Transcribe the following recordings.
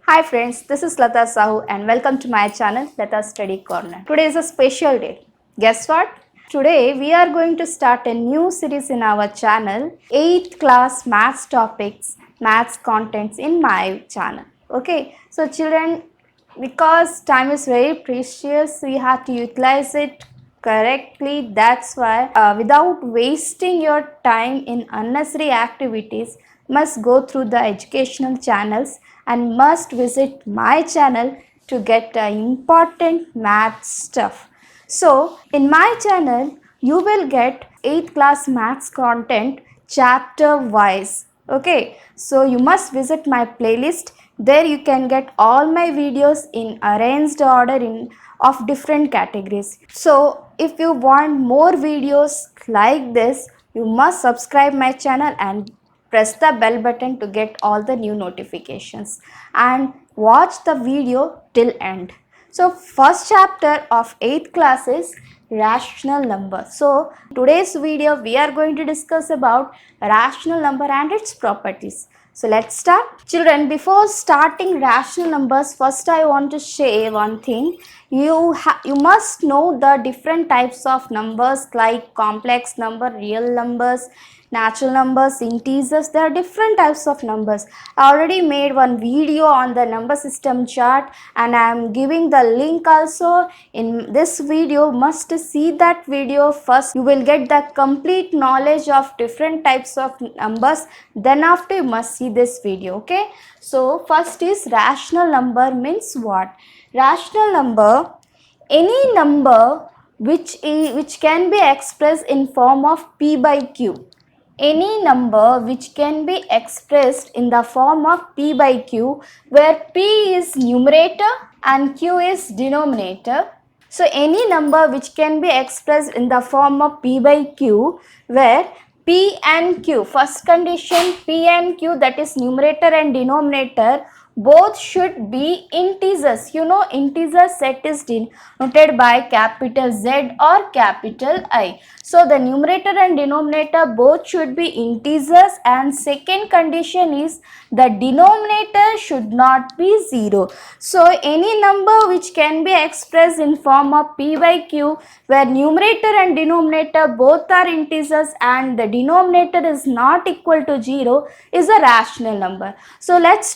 Hi friends, this is Lata Sahu and welcome to my channel Lata Study Corner. Today is a special day. Guess what? Today we are going to start a new series in our channel, 8th class maths topics, maths contents in my channel. Okay, so children, because time is very precious, we have to utilize it correctly. That's why without wasting your time in unnecessary activities, must go through the educational channels and must visit my channel to get important math stuff. So in my channel you will get 8th class maths content chapter wise. Okay, so you must visit my playlist. There you can get all my videos in arranged order of different categories. So if you want more videos like this, you must subscribe my channel and press the bell button to get all the new notifications and watch the video till end. So first chapter of 8th class is rational number. So today's video we are going to discuss about rational number and its properties. So let's start. Children, before starting rational numbers, first I want to say one thing. You must know the different types of numbers like complex number, real numbers, natural numbers, integers. There are different types of numbers. I already made one video on the number system chart and I am giving the link also in this video. Must see that video first. You will get the complete knowledge of different types of numbers. Then after you must see this video. Okay, so first is rational number means what? Rational number, any number which can be expressed in form of p by q. Any number which can be expressed in the form of p by q, where p is numerator and q is denominator. So any number which can be expressed in the form of p by q, where p and q, first condition, p and q, that is numerator and denominator, both should be integers. You know, integer set is denoted by capital Z or capital I. So the numerator and denominator both should be integers, and second condition is the denominator should not be 0. So any number which can be expressed in form of p by q, where numerator and denominator both are integers and the denominator is not equal to 0, is a rational number. So let's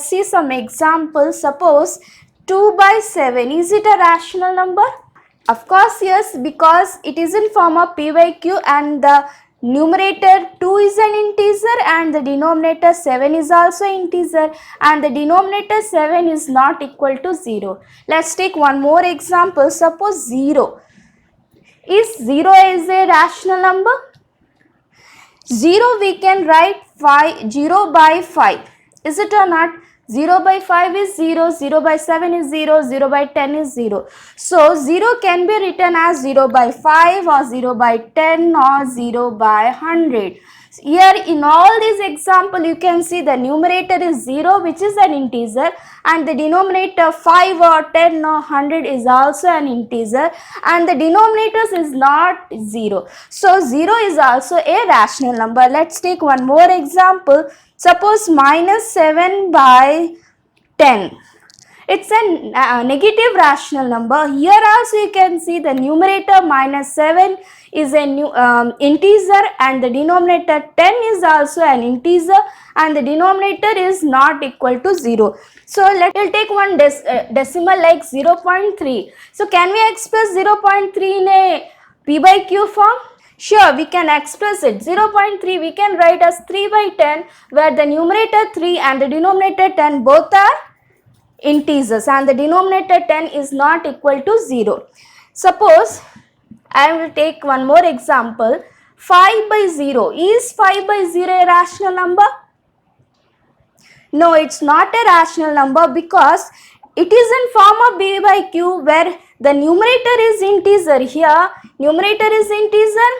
see some examples. Suppose 2 by 7, is it a rational number? Of course yes, because it is in form of p by q and the numerator 2 is an integer and the denominator 7 is also integer and the denominator 7 is not equal to 0. Let's take one more example. Suppose 0. Is 0 is a rational number? 0 we can write 0 by 5. Is it or not? 0 by 5 is 0, 0 by 7 is 0, 0 by 10 is 0. So 0 can be written as 0 by 5 or 0 by 10 or 0 by 100. Here in all these example you can see the numerator is 0, which is an integer, and the denominator 5 or 10 or 100 is also an integer, and the denominators is not 0. So 0 is also a rational number. Let's take one more example. Suppose minus 7 by 10. It's a negative rational number. Here also you can see the numerator minus 7 is an integer and the denominator 10 is also an integer and the denominator is not equal to 0. So we'll take one decimal like 0.3. So can we express 0.3 in a p by q form? Sure, we can express it. 0.3 we can write as 3 by 10, where the numerator 3 and the denominator 10 both are integers and the denominator 10 is not equal to 0. Suppose I will take one more example. 5 by 0. Is 5 by 0 a rational number? No, it's not a rational number because it is in form of b by q, where the numerator is integer. Here numerator is integer,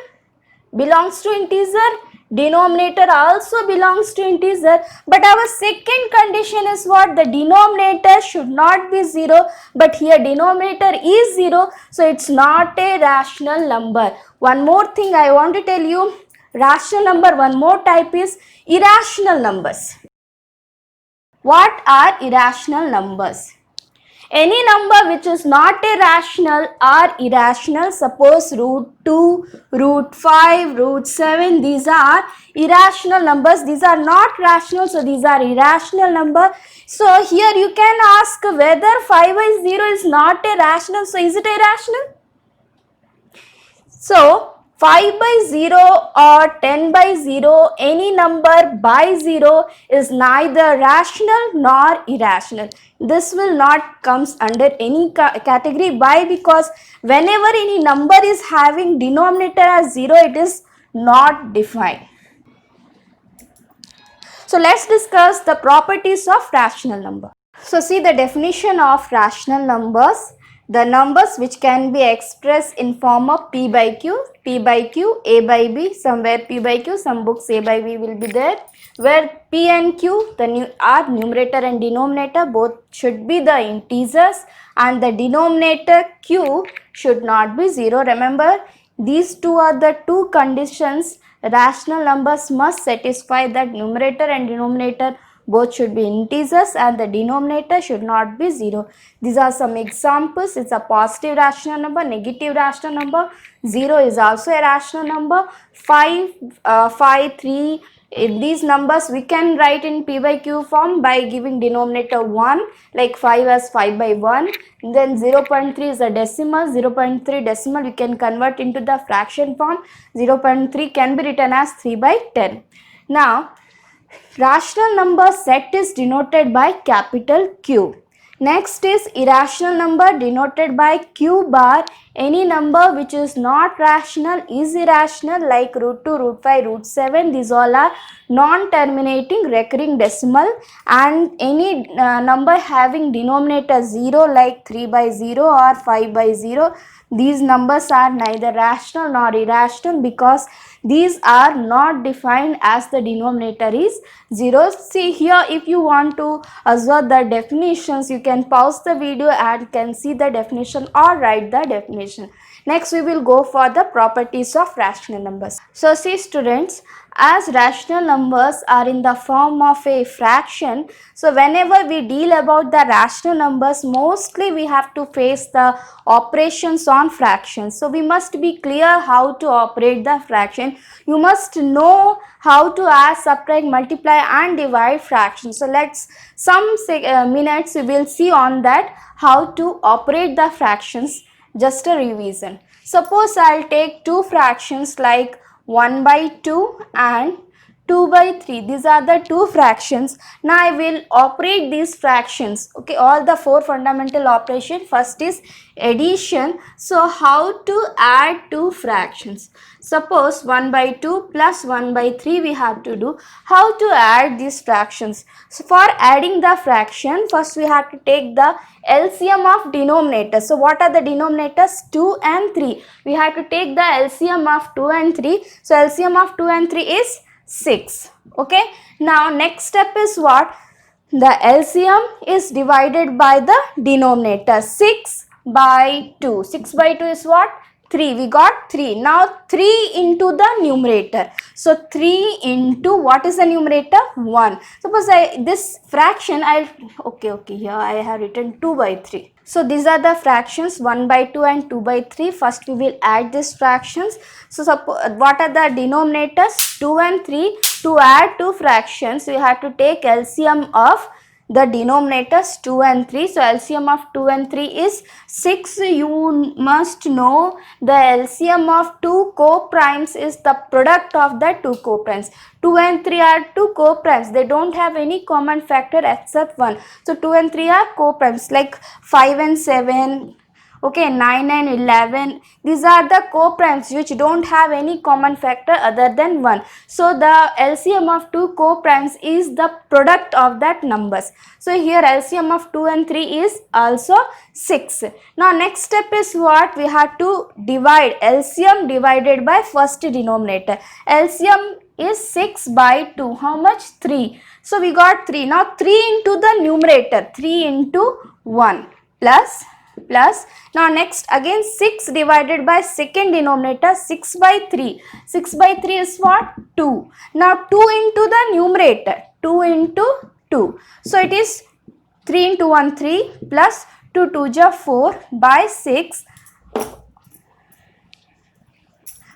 belongs to integer, denominator also belongs to integer, but our second condition is what? The denominator should not be 0, but here denominator is 0, so it's not a rational number. One more thing I want to tell you, rational number, one more type is irrational numbers. What are irrational numbers? Any number which is not a rational are irrational. Suppose root 2, root 5, root 7, these are irrational numbers. These are not rational, so these are irrational number. So here you can ask whether 5 by 0 is not a rational, so is it irrational? So 5 by 0 or 10 by 0, any number by 0 is neither rational nor irrational. This will not comes under any category. Why? Because whenever any number is having denominator as 0, it is not defined. So let's discuss the properties of rational number. So see the definition of rational numbers. The numbers which can be expressed in form of P by Q, A by B, somewhere P by Q, some books A by B will be there, where P and Q are numerator and denominator, both should be the integers, and the denominator Q should not be 0. Remember, these two are the two conditions rational numbers must satisfy, that numerator and denominator both should be integers and the denominator should not be 0. These are some examples. It's a positive rational number, negative rational number, 0 is also a rational number, 5, 3, these numbers we can write in P by Q form by giving denominator 1, like 5 as 5 by 1, then 0.3 is a decimal, 0.3 decimal we can convert into the fraction form, 0.3 can be written as 3 by 10. Now, rational number set is denoted by capital Q. Next is irrational number denoted by Q bar. Any number which is not rational is irrational, like root 2, root 5, root 7. These all are non-terminating recurring decimal, and any number having denominator 0 like 3 by 0 or 5 by 0. These numbers are neither rational nor irrational because these are not defined as the denominator is 0. See here, if you want to observe the definitions, you can pause the video and can see the definition or write the definition. Next we will go for the properties of rational numbers. So see students, as rational numbers are in the form of a fraction, so whenever we deal about the rational numbers, mostly we have to face the operations on fractions. So we must be clear how to operate the fraction. You must know how to add, subtract, multiply and divide fractions. So let's some minutes we will see on that how to operate the fractions. Just a revision. Suppose I'll take two fractions like 1 by 2 and 2 by 3. These are the two fractions. Now I will operate these fractions. Okay, all the four fundamental operation. First is addition. So how to add two fractions? Suppose 1 by 2 plus 1 by 3 we have to do. How to add these fractions? So for adding the fraction, first we have to take the LCM of denominators. So what are the denominators? 2 and 3. We have to take the LCM of 2 and 3. So LCM of 2 and 3 is 6. Okay. Now next step is what? The LCM is divided by the denominator. 6 by 2. 6 by 2 is what? 3. We got 3. Now 3 into the numerator. So 3 into what is the numerator? 1. Suppose this fraction here I have written 2 by 3. So these are the fractions 1 by 2 and 2 by 3. First we will add these fractions. So what are the denominators? 2 and 3. To add two fractions we have to take LCM of the denominators 2 and 3. So LCM of 2 and 3 is 6. You must know the LCM of two co-primes is the product of the two co-primes. 2 and 3 are two co-primes. They don't have any common factor except 1. So 2 and 3 are co-primes like 5 and 7. Okay, 9 and 11, these are the co-primes which don't have any common factor other than 1. So the LCM of two co-primes is the product of that numbers. So here LCM of 2 and 3 is also 6. Now next step is what? We have to divide LCM divided by first denominator. LCM is 6 by 2. How much? 3. So we got 3. Now 3 into the numerator. 3 into 1 plus. Now next again 6 divided by second denominator, 6 by 3. 6 by 3 is what? 2. Now 2 into the numerator. 2 into 2. So it is 3 into 1 3 plus 2 2 ja 4 by 6.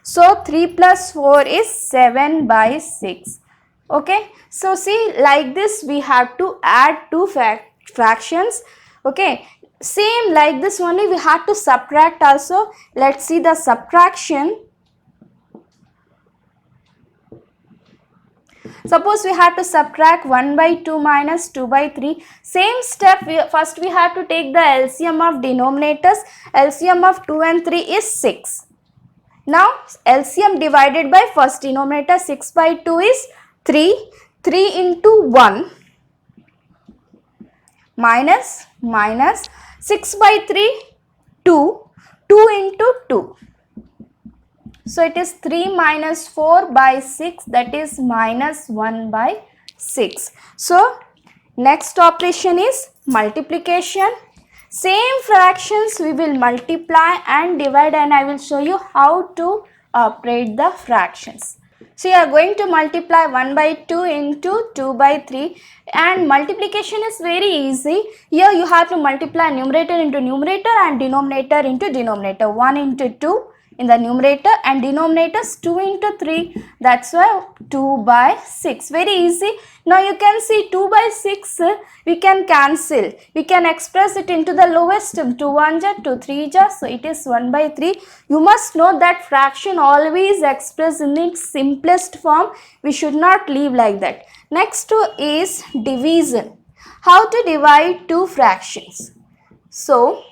So 3 plus 4 is 7 by 6. Okay, so see, like this we have to add two fractions. Okay, same like this only we have to subtract also. Let's see the subtraction. Suppose we have to subtract 1 by 2 minus 2 by 3. Same step, first we have to take the LCM of denominators. LCM of 2 and 3 is 6. Now LCM divided by first denominator, 6 by 2 is 3. 3 into 1 minus 6 by 3 2. 2 into 2. So it is 3 minus 4 by 6, that is minus 1 by 6. So next operation is multiplication. Same fractions we will multiply and divide, and I will show you how to operate the fractions. So you are going to multiply 1 by 2 into 2 by 3, and multiplication is very easy. Here you have to multiply numerator into numerator and denominator into denominator. 1 into 2 in the numerator and denominators 2 into 3, that's why 2 by 6. Very easy. Now you can see 2 by 6 we can cancel. We can express it into the lowest term. 2 1 ja, 2 3 ja, so it is 1 by 3. You must know that fraction always expressed in its simplest form. We should not leave like that. Next is division. How to divide two fractions. So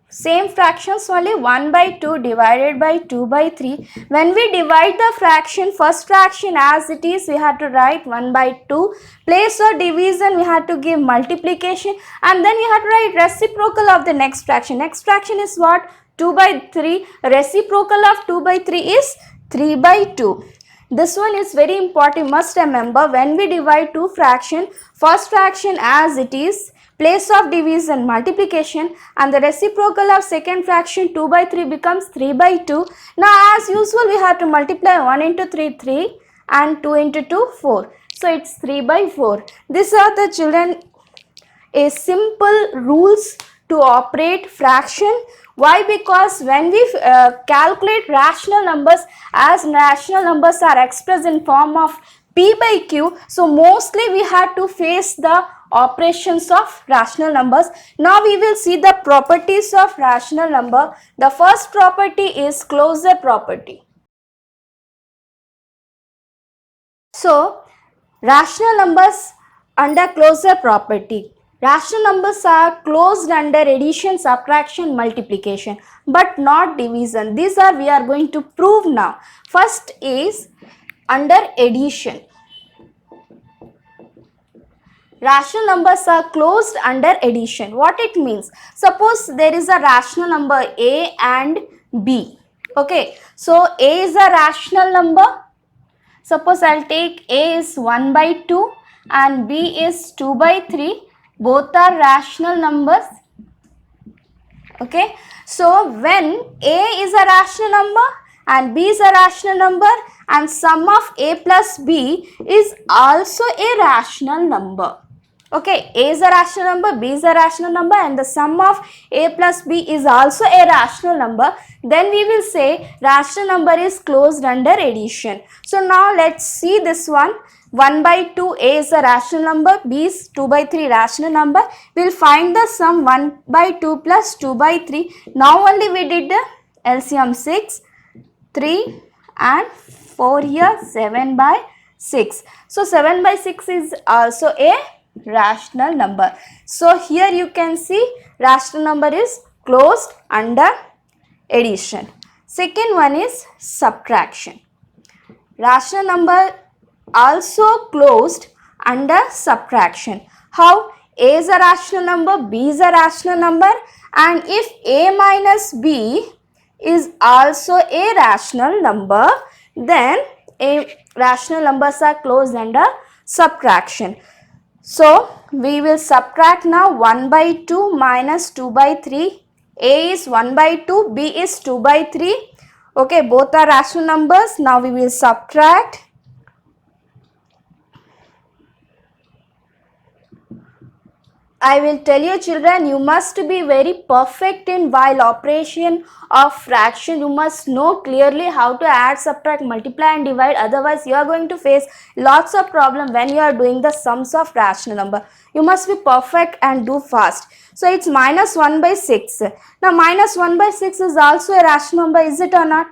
same fractions only, 1 by 2 divided by 2 by 3. When we divide the fraction, first fraction as it is, we have to write 1 by 2. Place of division, we have to give multiplication, and then we have to write reciprocal of the next fraction. Next fraction is what? 2 by 3. Reciprocal of 2 by 3 is 3 by 2. This one is very important. Must remember, when we divide two fraction, first fraction as it is, place of division multiplication, and the reciprocal of second fraction 2 by 3 becomes 3 by 2. Now as usual we have to multiply 1 into 3 3 and 2 into 2 4. So it's 3 by 4. These are the children a simple rules to operate fraction. Why? Because when we calculate rational numbers, as rational numbers are expressed in form of P by Q, so mostly we have to face the operations of rational numbers. Now we will see the properties of rational number. The first property is closure property. So rational numbers under closure property. Rational numbers are closed under addition, subtraction, multiplication, but not division. These are we are going to prove now. First is under addition. Rational numbers are closed under addition. What it means? Suppose there is a rational number A and B. Okay, so A is a rational number. Suppose I'll take A is 1 by 2 and B is 2 by 3. Both are rational numbers. Okay, so when A is a rational number and B is a rational number, and sum of A plus B is also a rational number. Okay, A is a rational number, B is a rational number, and the sum of A plus B is also a rational number. Then we will say rational number is closed under addition. So now let's see this one. 1 by 2, A is a rational number, B is 2 by 3 rational number. We will find the sum 1 by 2 plus 2 by 3. Now only we did the LCM 6, 3 and 4 here, 7 by 6. So 7 by 6 is also a rational number. So here you can see rational number is closed under addition. Second one is subtraction. Rational number also closed under subtraction. How? A is a rational number, B is a rational number, and if A minus B is also a rational number, then a rational numbers are closed under subtraction. So we will subtract now 1 by 2 minus 2 by 3. A is 1 by 2, B is 2 by 3. Okay, both are rational numbers. Now we will subtract. I will tell you children, you must be very perfect in while operation of fraction. You must know clearly how to add, subtract, multiply and divide. Otherwise, you are going to face lots of problem when you are doing the sums of rational number. You must be perfect and do fast. So, it's minus 1 by 6. Now, minus 1 by 6 is also a rational number, is it or not?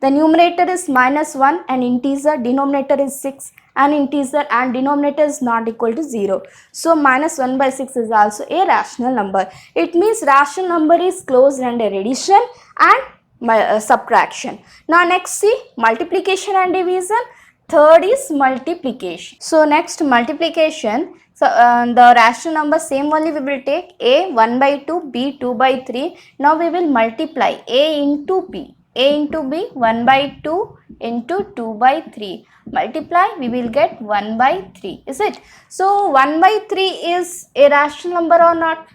The numerator is minus 1 and integer, denominator is 6 and integer and denominator is not equal to 0. So, minus 1 by 6 is also a rational number. It means rational number is closed under addition and subtraction. Now, next see multiplication and division. Third is multiplication. So, next multiplication. So, the rational number same only we will take A 1 by 2, B 2 by 3. Now, we will multiply A into B. A into B 1 by 2 into 2 by 3. Multiply, we will get 1 by 3. Is it? So, 1 by 3 is a rational number or not?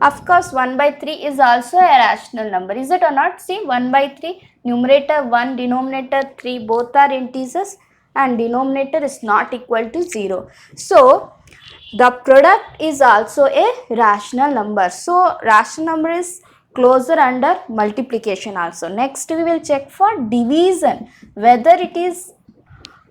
Of course, 1 by 3 is also a rational number. Is it or not? See, 1 by 3, numerator 1, denominator 3, both are integers and denominator is not equal to 0. So, the product is also a rational number. So, rational number is closer under multiplication also. Next, we will check for division, whether it is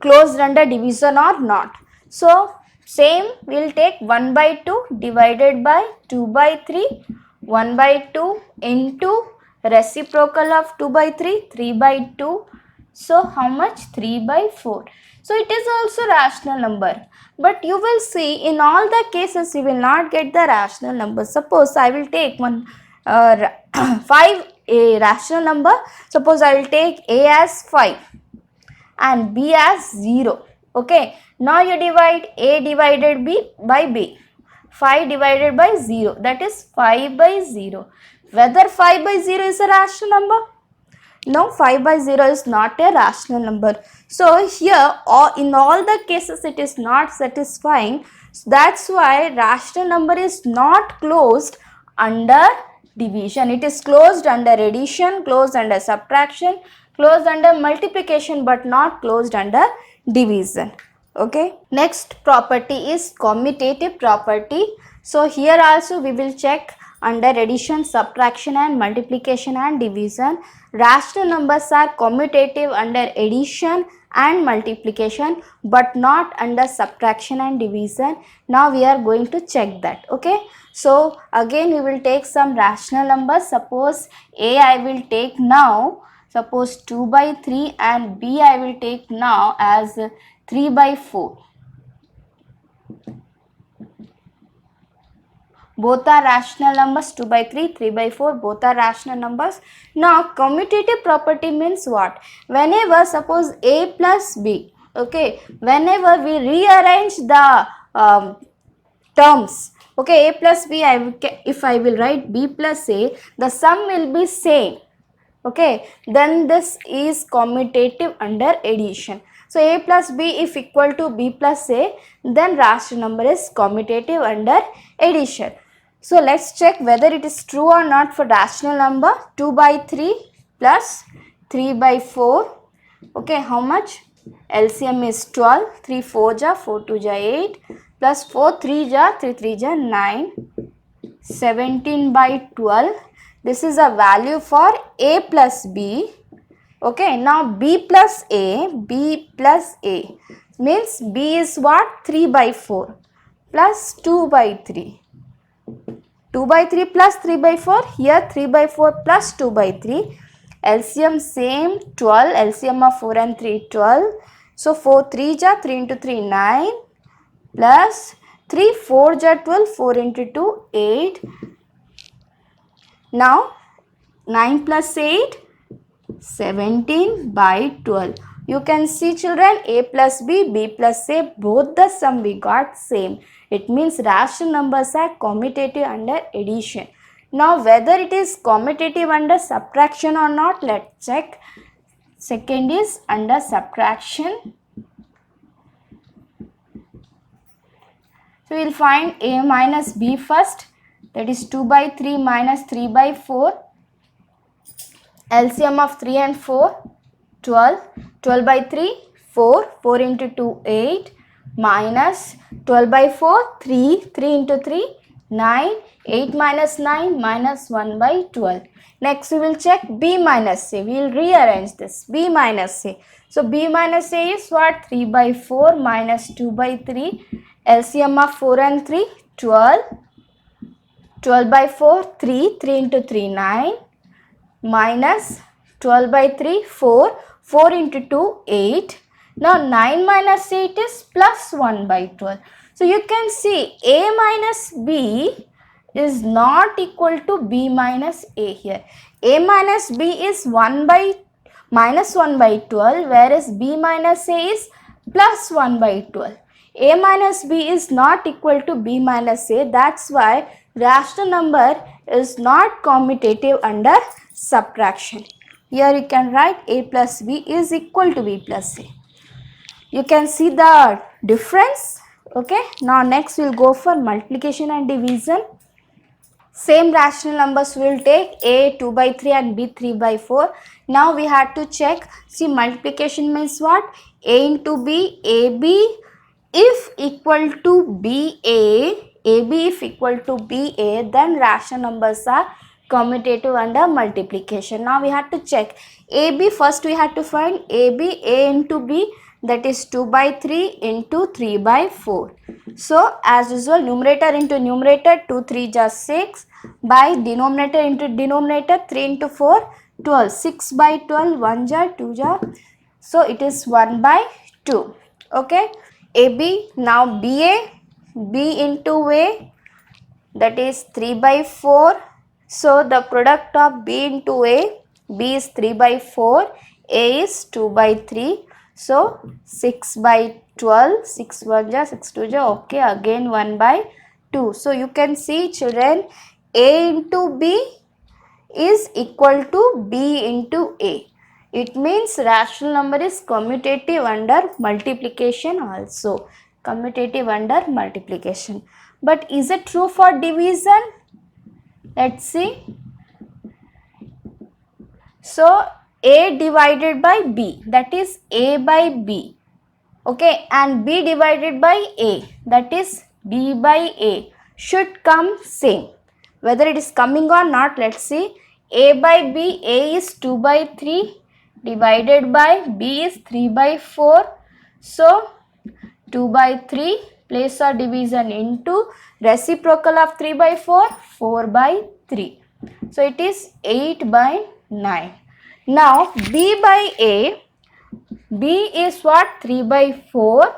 closed under division or not. So, same we will take 1 by 2 divided by 2 by 3, 1 by 2 into reciprocal of 2 by 3, 3 by 2. So, how much? 3 by 4. So, it is also rational number. But you will see in all the cases you will not get the rational number. Suppose I will take 5 a rational number. Suppose I will take A as 5 and B as 0. Okay. Now you divide A divided B by B. 5 divided by 0. That is 5 by 0. Whether 5 by 0 is a rational number? No, 5 by 0 is not a rational number. So, here in all the cases it is not satisfying. So, that's why rational number is not closed under division. It is closed under addition, closed under subtraction, closed under multiplication but not closed under division. Okay. Next property is commutative property. So, here also we will check under addition, subtraction and multiplication and division. Rational numbers are commutative under addition and multiplication but not under subtraction and division. Now we are going to check that. Okay. So, again we will take some rational numbers. Suppose A I will take now, suppose 2 by 3 and B I will take now as 3 by 4. Both are rational numbers, 2 by 3, 3 by 4, both are rational numbers. Now, commutative property means what? Whenever, suppose A plus B, okay, whenever we rearrange the terms, okay, A plus B, if I will write B plus A, the sum will be same, okay, then this is commutative under addition. So, A plus B if equal to B plus A, then rational number is commutative under addition. So, let's check whether it is true or not for rational number. 2 by 3 plus 3 by 4. Okay, how much? LCM is 12. 3 4 ja, 4 2 ja 8 plus 4 3 ja, 3 3 ja 9. 17 by 12. This is a value for A plus B. Okay, now B plus A means B is what? 3 by 4 plus 2 by 3. 2 by 3 plus 3 by 4, here 3 by 4 plus 2 by 3, LCM same 12, LCM of 4 and 3 12, so 4 3 ja 3 into 3 9 plus 3 4 ja 12, 4 into 2 8, now 9 plus 8, 17 by 12. You can see children, A plus B, B plus A, both the sum we got same. It means rational numbers are commutative under addition. Now whether it is commutative under subtraction or not, let's check. Second is under subtraction. So we will find A minus B first, that is 2 by 3 minus 3 by 4. LCM of 3 and 4, 12. 12 by 3, 4. 4 into 2, 8. Minus 12 by 4, 3. 3 into 3, 9. 8 minus 9 minus 1 by 12. Next we will check B minus A. We will rearrange this. B minus A. So B minus A is what? 3 by 4 minus 2 by 3. LCM of 4 and 3, 12. 12 by 4, 3. 3 into 3, 9. Minus 12 by 3, 4. 4 into 2, 8. Now 9 minus 8 is plus 1 by 12. So you can see A minus B is not equal to B minus A here. A minus B is 1 by minus 1 by 12, whereas B minus A is plus 1 by 12. A minus B is not equal to B minus A. That's why rational number is not commutative under subtraction. Here you can write A plus B is equal to B plus A. You can see the difference. Okay, now next we will go for multiplication and division. Same rational numbers we will take, A 2 by 3 and B 3 by 4. Now we have to check. See, multiplication means what? A into B, AB if equal to BA, AB if equal to BA, then rational numbers are commutative under multiplication. Now we have to check AB. First we have to find AB, A into B, that is 2 by 3 into 3 by 4. So as usual, numerator into numerator, 2 3 just 6, by denominator into denominator, 3 into 4 12, 6 by 12, 1 jar 2 jar, so it is 1 by 2. Okay, AB. Now BA, B into A, that is 3 by 4. So the product of B into A, B is 3 by 4, A is 2 by 3. So 6 by 12, 6 1 ja, 6 2 ja, okay, again 1 by 2. So you can see children, A into B is equal to B into A. It means rational number is commutative under multiplication also. Commutative under multiplication. But is it true for division? Let's see. So A divided by B, that is A by B. Okay, and B divided by A, that is B by A, should come same. Whether it is coming or not, let's see. A by B, A is 2 by 3 divided by B is 3 by 4. So 2 by 3, place or division into reciprocal of 3 by 4, 4 by 3. So it is 8 by 9. Now B by A, B is what? 3 by 4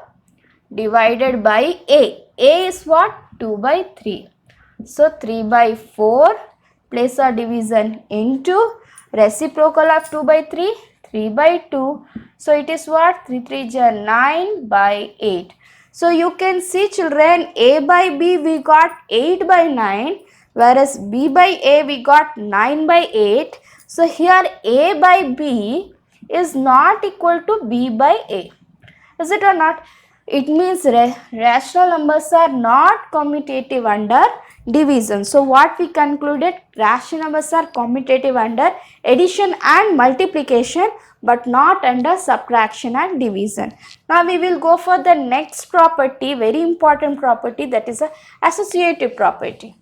divided by A. A is what? 2 by 3. So 3 by 4, place our division into reciprocal of 2 by 3, 3 by 2. So it is what? 3 3 is 9 by 8. So you can see children, A by B we got 8 by 9, whereas B by A we got 9 by 8. So here A by B is not equal to B by A. Is it or not? It means rational numbers are not commutative under division. So what we concluded, rational numbers are commutative under addition and multiplication, but not under subtraction and division. Now we will go for the next property, very important property, that is a associative property.